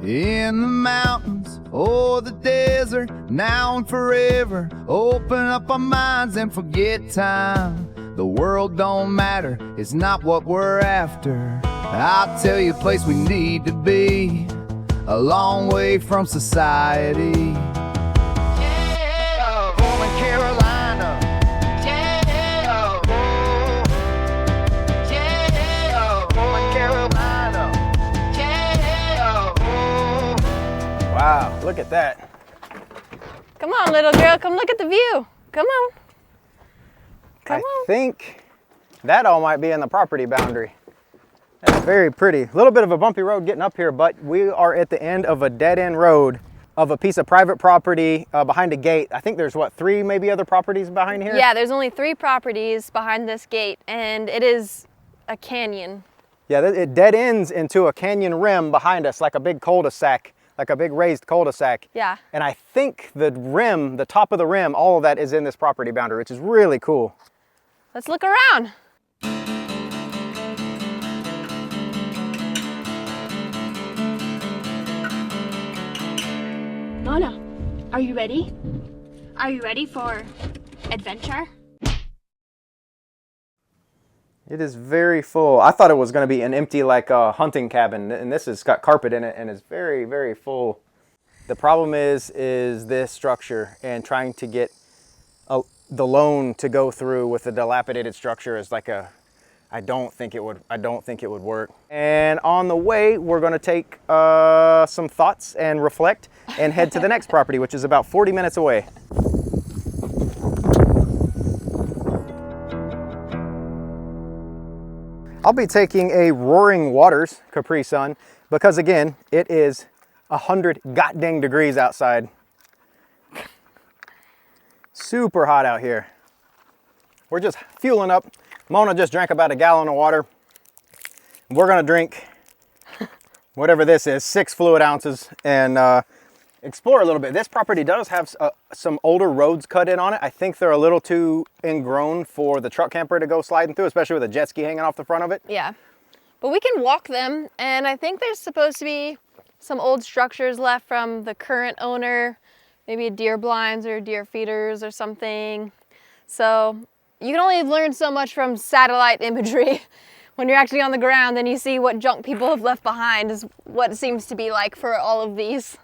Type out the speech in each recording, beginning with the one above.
In the mountains or the desert, now and forever, open up our minds and forget time. The world don't matter, it's not what we're after. I'll tell you a place we need to be, a long way from society. Yeah, home in Carolina. Yeah, yeah, home in Carolina. Yeah. Wow, look at that. Come on, little girl, come look at the view. Come on. Come on. I think that all might be in the property boundary. That's very pretty. A little bit of a bumpy road getting up here, but we are at the end of a dead-end road of a piece of private property behind a gate. I think there's, what, 3 maybe other properties behind here? Yeah, there's only 3 properties behind this gate, and it is a canyon. Yeah, it dead ends into a canyon rim behind us, like a big cul-de-sac, like a big raised cul-de-sac. Yeah. And I think the rim, the top of the rim, all of that is in this property boundary, which is really cool. Let's look around. Mona, are you ready? Are you ready for adventure? It is very full. I thought it was going to be an empty, like a hunting cabin, and this has got carpet in it and is very, very full. The problem is this structure, and trying to get the loan to go through with a dilapidated structure is like I don't think it would work. And on the way, we're going to take some thoughts and reflect and head to the next property, which is about 40 minutes away. I'll be taking a Roaring Waters Capri Sun because, again, it is 100 god-dang degrees outside. Super hot out here. We're just fueling up. Mona just drank about 1 gallon of water. We're gonna drink whatever this is, 6 fluid ounces, and explore a little bit. This property does have some older roads cut in on it. I think they're a little too ingrown for the truck camper to go sliding through, especially with a jet ski hanging off the front of it. Yeah, but we can walk them, and I think there's supposed to be some old structures left from the current owner, maybe deer blinds or deer feeders or something. So you can only learn so much from satellite imagery. When you're actually on the ground, then you see what junk people have left behind is what it seems to be like for all of these.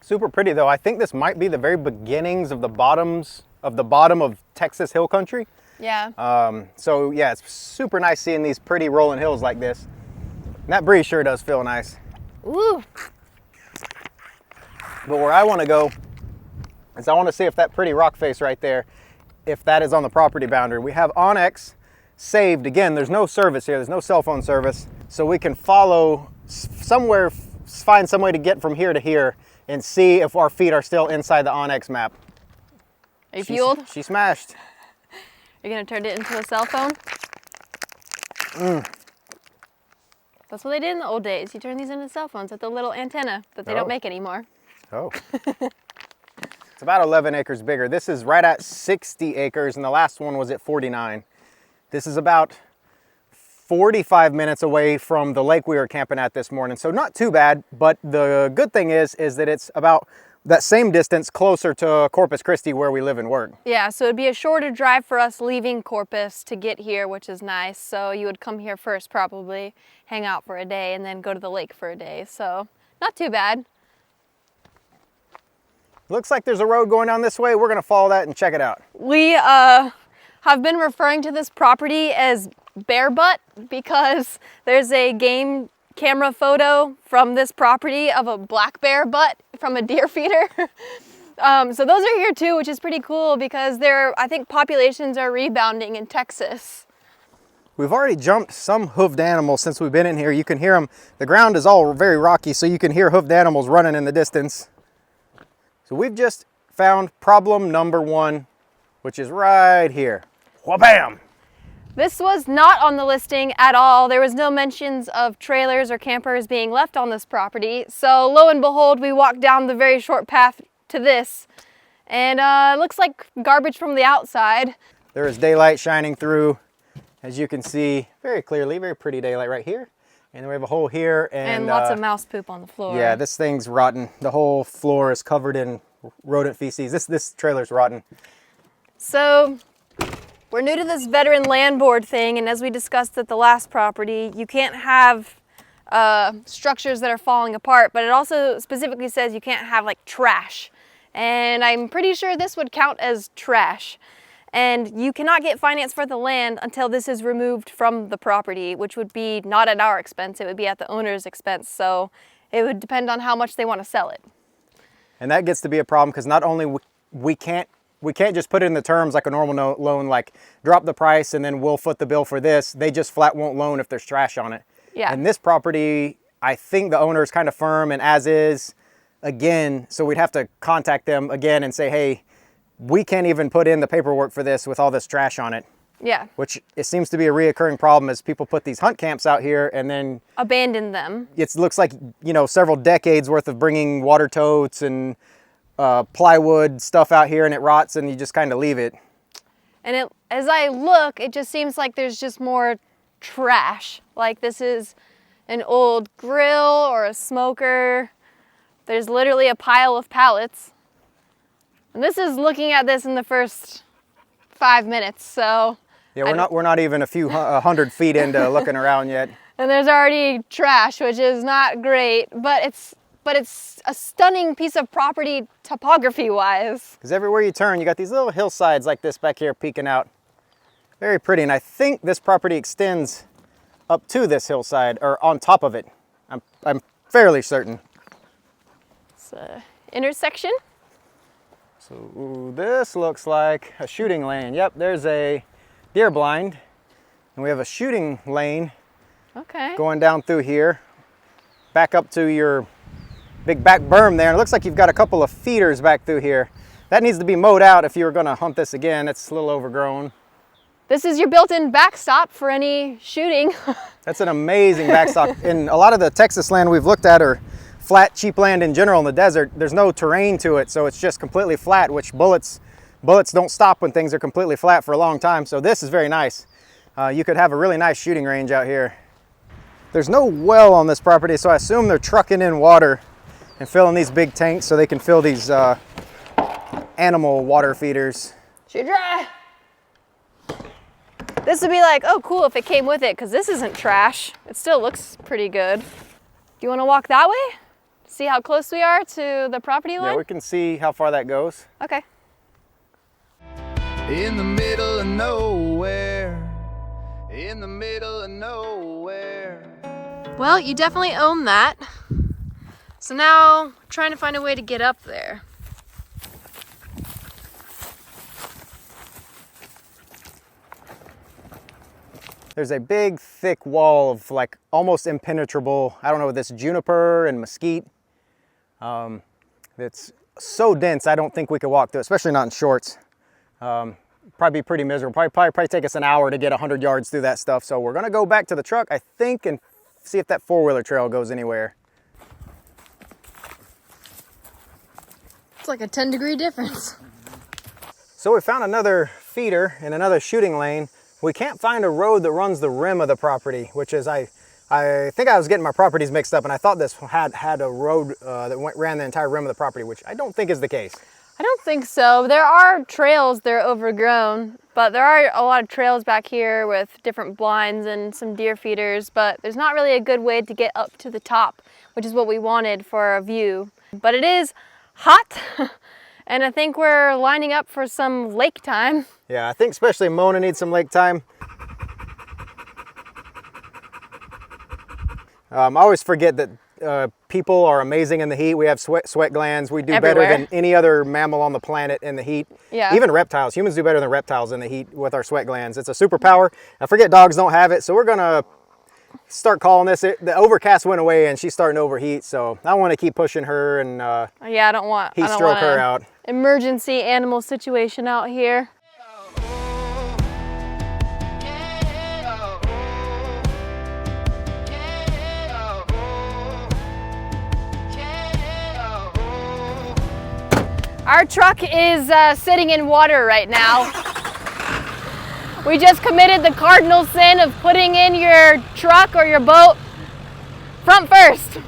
Super pretty though. I think this might be the very beginnings of the bottom of Texas hill country. Yeah. So yeah, it's super nice seeing these pretty rolling hills like this. And that breeze sure does feel nice. Ooh. But where I want to go is I want to see if that pretty rock face right there, if that is on the property boundary. We have Onyx saved. Again, there's no service here. There's no cell phone service. So we can follow somewhere, find some way to get from here to here and see if our feet are still inside the Onyx map. Are you fueled? She smashed. You're gonna turn it into a cell phone? That's what they did in the old days. You turn these into cell phones with the little antenna that they don't make anymore. Oh. It's about 11 acres bigger. This is right at 60 acres and the last one was at 49. This is about 45 minutes away from the lake we were camping at this morning. So not too bad, but the good thing is that it's about that same distance closer to Corpus Christi where we live and work. Yeah, so it'd be a shorter drive for us leaving Corpus to get here, which is nice. So you would come here first probably, hang out for a day, and then go to the lake for a day. So not too bad. Looks like there's a road going down this way. We're gonna follow that and check it out. We have been referring to this property as Bear Butt because there's a game camera photo from this property of a black bear butt from a deer feeder. So those are here too, which is pretty cool because I think populations are rebounding in Texas. We've already jumped some hoofed animals since we've been in here. You can hear them. The ground is all very rocky, so you can hear hoofed animals running in the distance. So we've just found problem number 1, which is right here. Wha-bam! This was not on the listing at all. There was no mentions of trailers or campers being left on this property. So lo and behold, we walked down the very short path to this, and it looks like garbage from the outside. There is daylight shining through, as you can see very clearly. Very pretty daylight right here. And then we have a hole here. And lots of mouse poop on the floor. Yeah, this thing's rotten. The whole floor is covered in rodent feces. This trailer's rotten. So we're new to this veteran land board thing, and as we discussed at the last property, you can't have structures that are falling apart, but it also specifically says you can't have like trash. And I'm pretty sure this would count as trash. And you cannot get finance for the land until this is removed from the property, which would be not at our expense, it would be at the owner's expense. So it would depend on how much they want to sell it. And that gets to be a problem because not only we can't just put it in the terms like a normal loan, like drop the price and then we'll foot the bill for this. They just flat won't loan if there's trash on it. Yeah. And this property, I think the owner is kind of firm and as is again, so we'd have to contact them again and say, hey, we can't even put in the paperwork for this with all this trash on it. Yeah. Which it seems to be a reoccurring problem as people put these hunt camps out here and then abandon them. It looks like, you know, several decades worth of bringing water totes and plywood stuff out here and it rots and you just kind of leave it. And as I look, it just seems like there's just more trash. Like this is an old grill or a smoker. There's literally a pile of pallets. And this is looking at this in the first 5 minutes, so. Yeah, we're not even a few 100 feet into looking around yet. And there's already trash, which is not great, but it's a stunning piece of property topography-wise. Because everywhere you turn, you got these little hillsides like this back here peeking out. Very pretty, and I think this property extends up to this hillside, or on top of it. I'm fairly certain. It's an intersection. So this looks like a shooting lane. Yep, there's a deer blind. And we have a shooting lane going down through here. Back up to your big back berm there. And it looks like you've got a couple of feeders back through here. That needs to be mowed out if you were gonna hunt this again. It's a little overgrown. This is your built-in backstop for any shooting. That's an amazing backstop. And a lot of the Texas land we've looked at are flat, cheap land in general in the desert. There's no terrain to it, so it's just completely flat, which bullets don't stop when things are completely flat for a long time. So this is very nice. You could have a really nice shooting range out here. There's no well on this property, so I assume they're trucking in water and filling these big tanks so they can fill these animal water feeders. Shoot dry. This would be like, oh cool if it came with it, because this isn't trash. It still looks pretty good. Do you want to walk that way? See how close we are to the property line? Yeah, we can see how far that goes. Okay. In the middle of nowhere, in the middle of nowhere. Well, you definitely own that. So now, trying to find a way to get up there. There's a big, thick wall of like almost impenetrable, I don't know, this juniper and mesquite. That's so dense, I don't think we could walk through, especially not in shorts. Probably be pretty miserable. Probably take us an hour to get 100 yards through that stuff. So we're gonna go back to the truck, I think, and see if that four-wheeler trail goes anywhere. It's like a 10-degree difference. So we found another feeder in another shooting lane. We can't find a road that runs the rim of the property, which is, I think I was getting my properties mixed up, and I thought this had a road that ran the entire rim of the property, which I don't think is the case. I don't think so. There are trails, they're overgrown, but there are a lot of trails back here with different blinds and some deer feeders, but there's not really a good way to get up to the top, which is what we wanted for our view. But it is hot, and I think we're lining up for some lake time. Yeah, I think especially Mona needs some lake time. I always forget that people are amazing in the heat. We have sweat glands. We do Everywhere. better than any other mammal on the planet in the heat. Yeah. Even reptiles. Humans do better than reptiles in the heat with our sweat glands. It's a superpower. I forget dogs don't have it, so we're gonna start calling this. The overcast went away and she's starting to overheat, so I want to keep pushing her and Yeah, I don't want her out. Emergency animal situation out here. Our truck is sitting in water right now. We just committed the cardinal sin of putting in your truck or your boat front first.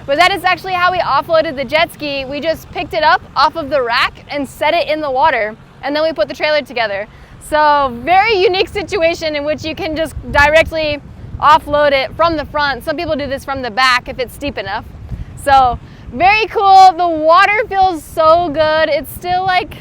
But that is actually how we offloaded the jet ski. We just picked it up off of the rack and set it in the water, and then we put the trailer together. So very unique situation in which you can just directly offload it from the front. Some people do this from the back if it's steep enough. So very cool. The water feels so good. It's still like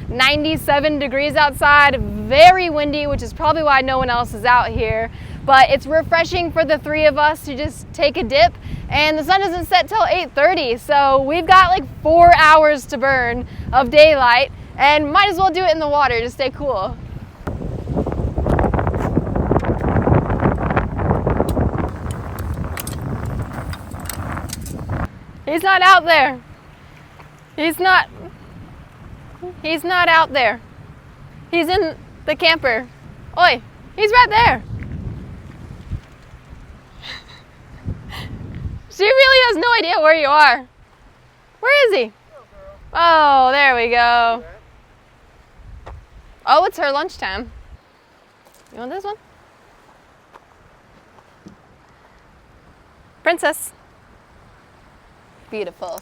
97 degrees outside, very windy, which is probably why no one else is out here. But it's refreshing for the three of us to just take a dip. And the sun doesn't set till 8:30, so we've got like 4 hours to burn of daylight, and might as well do it in the water to stay cool. He's not out there. He's not out there. He's in the camper. Oi, he's right there. She really has no idea where you are. Where is he? Oh, there we go. Oh, it's her lunchtime. You want this one? Princess. Beautiful.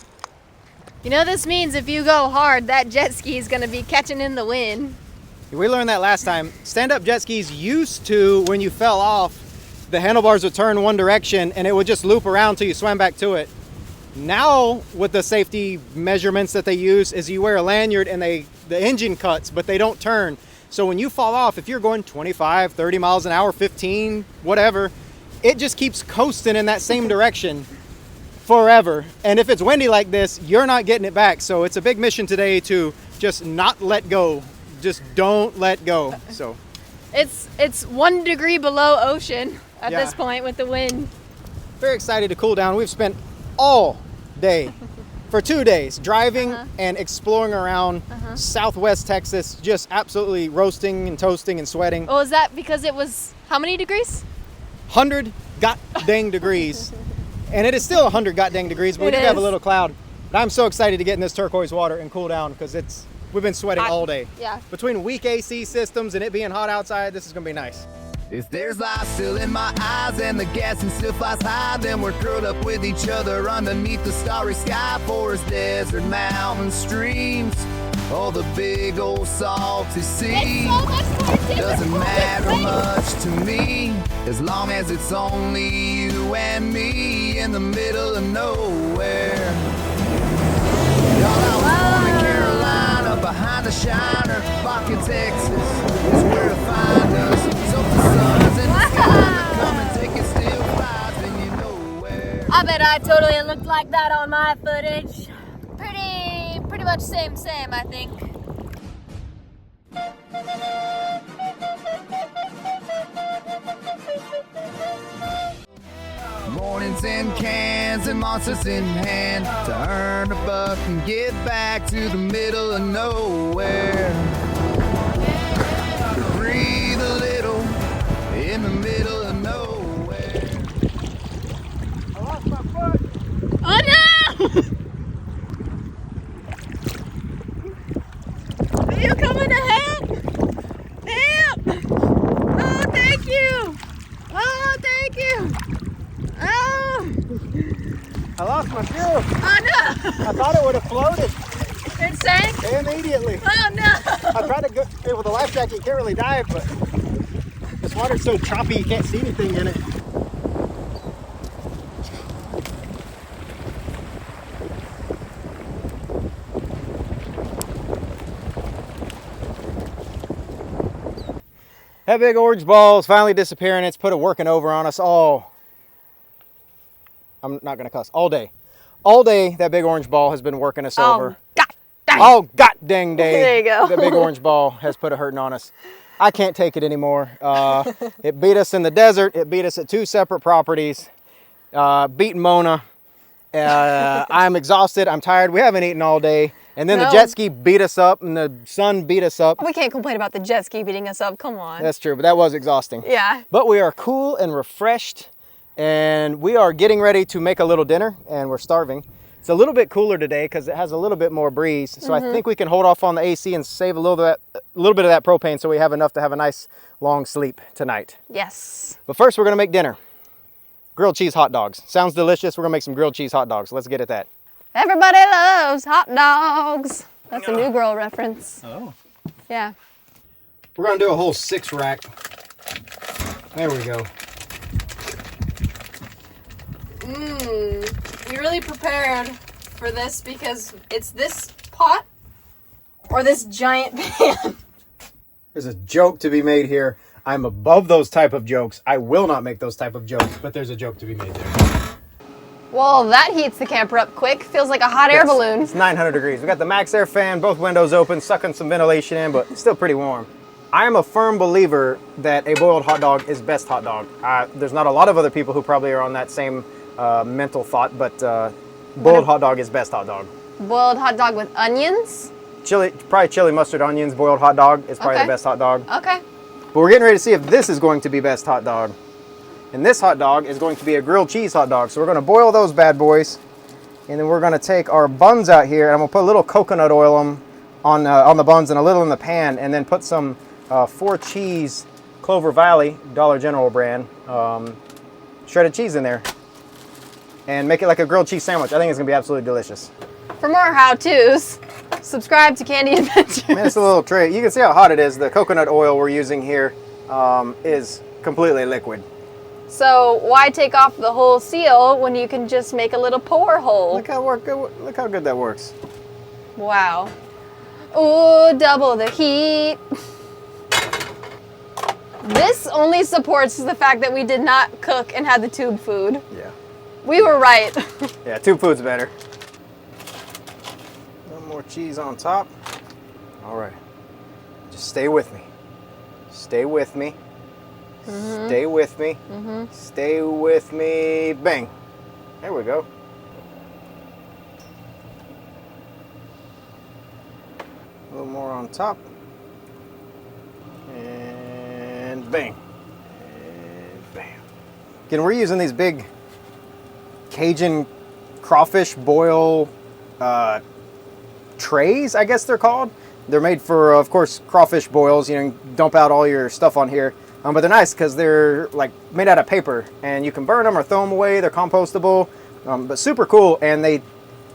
You know this means if you go hard, that jet ski is gonna be catching in the wind. We learned that last time. Stand-up jet skis used to, when you fell off, the handlebars would turn one direction and it would just loop around till you swam back to it. Now, with the safety measurements that they use, is you wear a lanyard and the engine cuts, but they don't turn. So when you fall off, if you're going 25, 30 miles an hour, 15, whatever, it just keeps coasting in that same direction forever. And if it's windy like this, you're not getting it back. So it's a big mission today to just not let go. Just don't let go. So it's 1 degree below ocean at Yeah. this point with the wind. very excited to cool down. We've spent all day for 2 days driving and exploring around Southwest Texas, just absolutely roasting and toasting and sweating. Oh, is that because it was how many degrees? 100 god dang degrees. And it is still 100 god dang degrees, but we It do have a is. little cloud. But I'm so excited to get in this turquoise water and cool down because we've been sweating all day. Yeah. Between weak AC systems and it being hot outside, this is gonna be nice. If there's light still in my eyes and the gas and still flies high, then we're curled up with each other underneath the starry sky. Forest, desert, mountain, streams, oh, the big old salty sea. Doesn't matter much to me as long as it's only you and me in the middle of nowhere. Y'all, I was born in Carolina behind the shiner. Baca, Texas is where to find us. So if the sun's in the sky, come and take it still flies, then you know where. I bet I totally looked like that on my footage. Pretty much same, I think. Mornings in cans and monsters in hand to earn a buck and get back to the middle of nowhere. Breathe a little in the middle of nowhere. I lost my foot. Oh no! Are you coming to help? Help! Oh, thank you! Oh, thank you! Oh! I lost my shoe. Oh no! I thought it would have floated It sank? immediately. Oh no! I tried to go with a life jacket, you can't really dive, but this water's so choppy you can't see anything in it. That big orange ball is finally disappearing. It's put a working over on us all. I'm not gonna cuss. All day. All day that big orange ball has been working us over. God dang. Oh, god dang day. There you go. The big orange ball has put a hurting on us. I can't take it anymore. It beat us in the desert. It beat us at 2 separate properties. Beat Mona. I'm exhausted. I'm tired. We haven't eaten all day. And then the No. jet ski beat us up and the sun beat us up. We can't complain about the jet ski beating us up. Come on. That's true, but that was exhausting. Yeah. But we are cool and refreshed, and we are getting ready to make a little dinner, and we're starving. It's a little bit cooler today because it has a little bit more breeze, so I think we can hold off on the AC and save a little bit of that propane so we have enough to have a nice long sleep tonight. Yes. But first, we're gonna make dinner. grilled cheese hot dogs. Sounds delicious. We're gonna make some grilled cheese hot dogs. Let's get at that. Everybody loves hot dogs. That's a New Girl reference. Oh. Yeah. We're gonna do a whole 6 rack. There we go. We really prepared for this because it's this pot or this giant pan. There's a joke to be made here. I'm above those type of jokes. I will not make those type of jokes, but there's a joke to be made there. Well, that heats the camper up quick. Feels like a hot air balloon. It's 900 degrees. We got the max air fan, both windows open, sucking some ventilation in, but still pretty warm. I am a firm believer that a boiled hot dog is best hot dog. There's not a lot of other people who probably are on that same mental thought, but boiled hot dog is best hot dog. Boiled hot dog with onions? Probably chili mustard onions boiled hot dog is probably the best hot dog. Okay. But we're getting ready to see if this is going to be best hot dog. And this hot dog is going to be a grilled cheese hot dog. So we're going to boil those bad boys. And then we're going to take our buns out here. And I'm going to put a little coconut oil on the buns and a little in the pan. And then put some 4 cheese Clover Valley Dollar General brand shredded cheese in there. And make it like a grilled cheese sandwich. I think it's going to be absolutely delicious. For more how-tos, subscribe to Candy Adventures. Man, it's a little tray. You can see how hot it is. The coconut oil we're using here is completely liquid. So why take off the whole seal when you can just make a little pour hole? Look how good that works. Wow. Ooh, double the heat. This only supports the fact that we did not cook and had the tube food. Yeah. We were right. Yeah, tube food's better. A little more cheese on top. All right. Just stay with me. Stay with me. Stay with me. Stay with me. Bang. There we go. A little more on top. And bang. And bam. Again, we're using these big Cajun crawfish boil trays, I guess they're called. They're made for, of course, crawfish boils. You know, you dump out all your stuff on here. But they're nice because they're like made out of paper and you can burn them or throw them away. They're compostable, but super cool. And they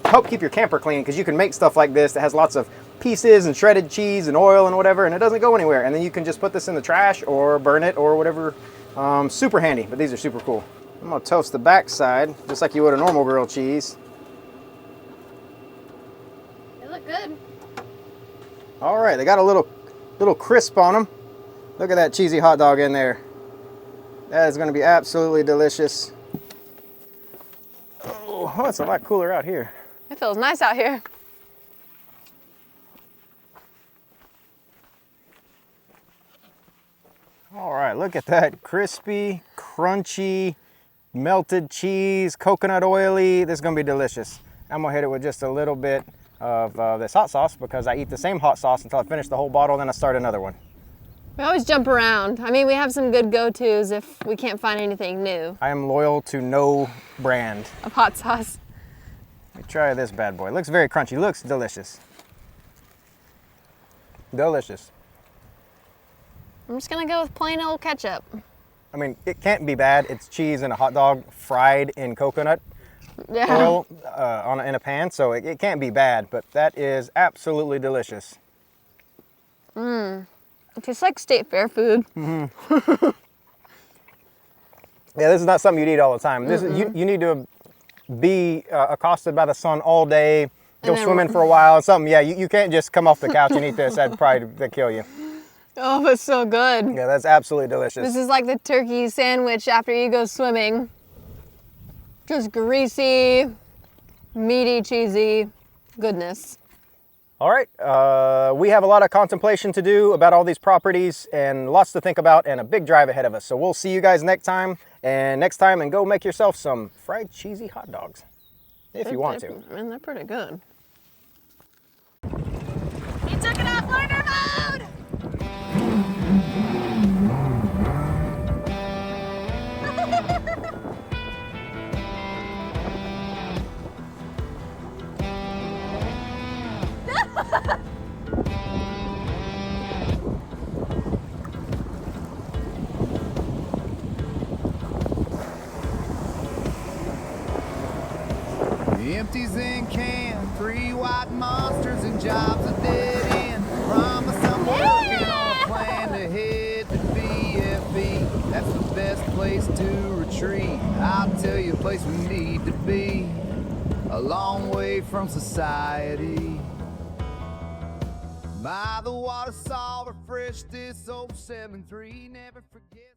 help keep your camper clean because you can make stuff like this that has lots of pieces and shredded cheese and oil and whatever, and it doesn't go anywhere. And then you can just put this in the trash or burn it or whatever. Super handy, but these are super cool. I'm gonna toast the back side just like you would a normal grilled cheese. They look good. All right, they got a little crisp on them. Look at that cheesy hot dog in there. That is going to be absolutely delicious. Oh, it's a lot cooler out here. It feels nice out here. All right, look at that. Crispy, crunchy, melted cheese, coconut oily. This is going to be delicious. I'm going to hit it with just a little bit of this hot sauce because I eat the same hot sauce until I finish the whole bottle, then I start another one. We always jump around. I mean, we have some good go-tos if we can't find anything new. I am loyal to no brand. Of hot sauce. Let me try this bad boy. It looks very crunchy. Looks delicious. Delicious. I'm just gonna go with plain old ketchup. I mean, it can't be bad. It's cheese and a hot dog fried in coconut oil in a pan, so it can't be bad, but that is absolutely delicious. It tastes like state fair food. Yeah, this is not something you'd eat all the time. This is, you need to be accosted by the sun all day, go swimming for a while or something. Yeah, you can't just come off the couch and eat this. That'd probably kill you. Oh, it's so good. Yeah, that's absolutely delicious. This is like the turkey sandwich after you go swimming. Just greasy, meaty, cheesy goodness. All right, we have a lot of contemplation to do about all these properties and lots to think about and a big drive ahead of us. So we'll see you guys next time and go make yourself some fried cheesy hot dogs if you want to. And they're pretty good. He took it off learner mode! Empties in can, 3 white monsters and jobs a dead end. Promise I'm working on a plan to head to BFE. That's the best place to retreat. I'll tell you a place we need to be, a long way from society. By the water, saw refresh this old 7-3. Never forget.